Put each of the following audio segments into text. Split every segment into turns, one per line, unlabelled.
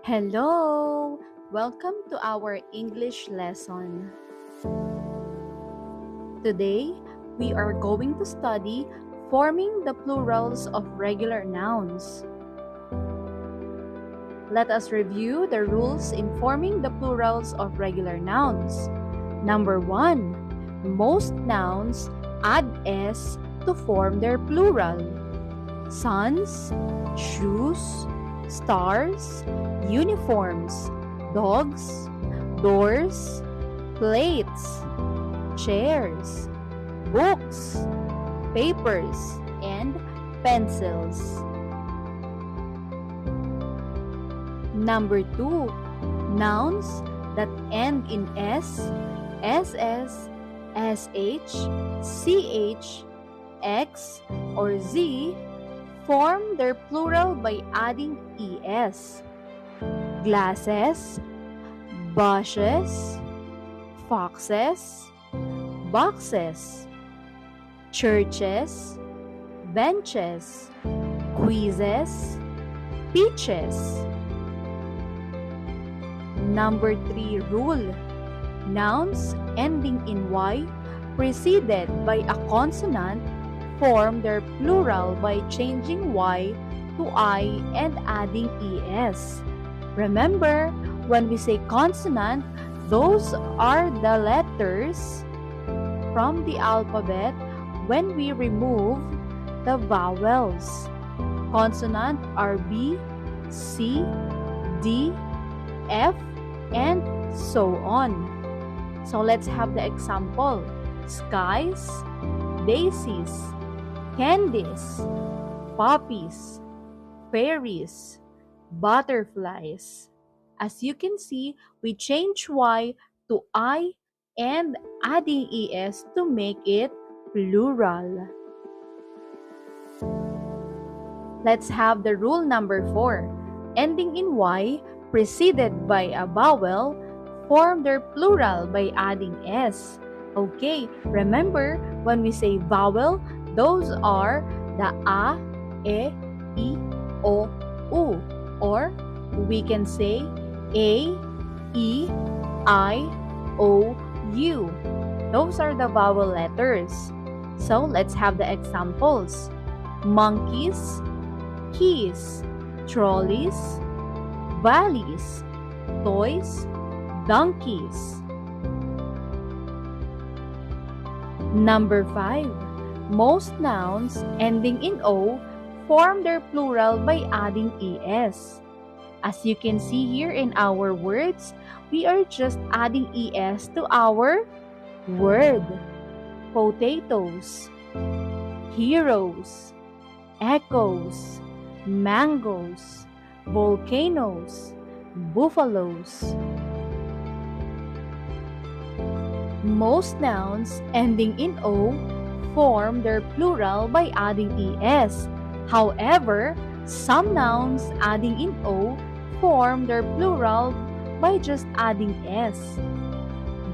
Hello! Welcome to our English lesson. Today, we are going to study forming the plurals of regular nouns. Let us review the rules in forming the plurals of regular nouns. Number 1. Most nouns add s to form their plural. Suns, shoes, stars, uniforms, dogs, doors, plates, chairs, books, papers, and pencils. Number 2. Nouns that end in s, ss, sh, ch, x, or z form their plural by adding es. Glasses, bushes, foxes, boxes, churches, benches, quizzes, peaches. Number 3 rule. Nouns ending in y preceded by a consonant form their plural by changing y to I and adding es. Remember, when we say consonant, those are the letters from the alphabet when we remove the vowels. Consonant are B, C, D, F, and so on. So let's have the example. Skies, daisies, candies, poppies, fairies, butterflies. As you can see, we change y to I and adding es to make it plural. Let's have the rule number 4. Ending in y preceded by a vowel form their plural by adding s. Okay, remember when we say vowel, those are the a, e, I, o, u, or we can say a, e, I, o, u. Those are the vowel letters. So let's have the examples. Monkeys, keys, trolleys, valleys, toys, donkeys. Number 5. Most nouns ending in o form their plural by adding es. As you can see here in our words, we are just adding es to our word. Potatoes, heroes, echoes, mangoes, volcanoes, buffaloes. Most nouns ending in o form their plural by adding es. However, some nouns adding in o form their plural by just adding s.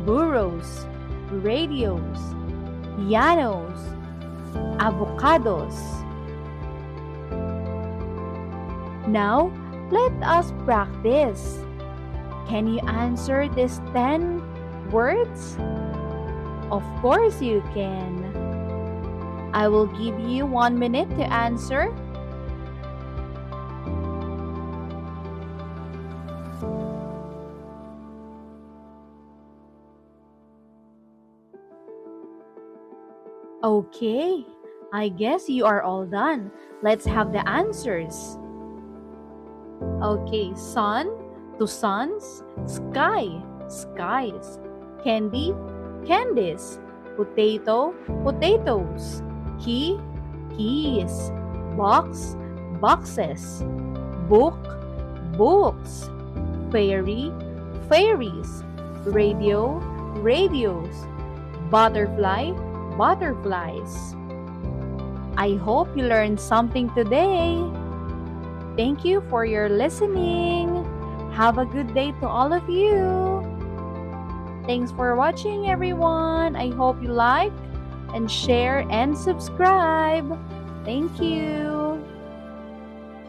Burros, radios, pianos, avocados. Now, let us practice. Can you answer these 10 words? Of course you can. I will give you 1 minute to answer. Okay, I guess you are all done. Let's have the answers. Okay, sun to suns, sky, skies, candy, candies, potato, potatoes, key, keys, box, boxes, book, books, fairy, fairies, radio, radios, butterfly, butterflies. I hope you learned something today. Thank you for your listening. Have a good day to all of you. Thanks for watching, everyone. I hope you like and share and subscribe. Thank you.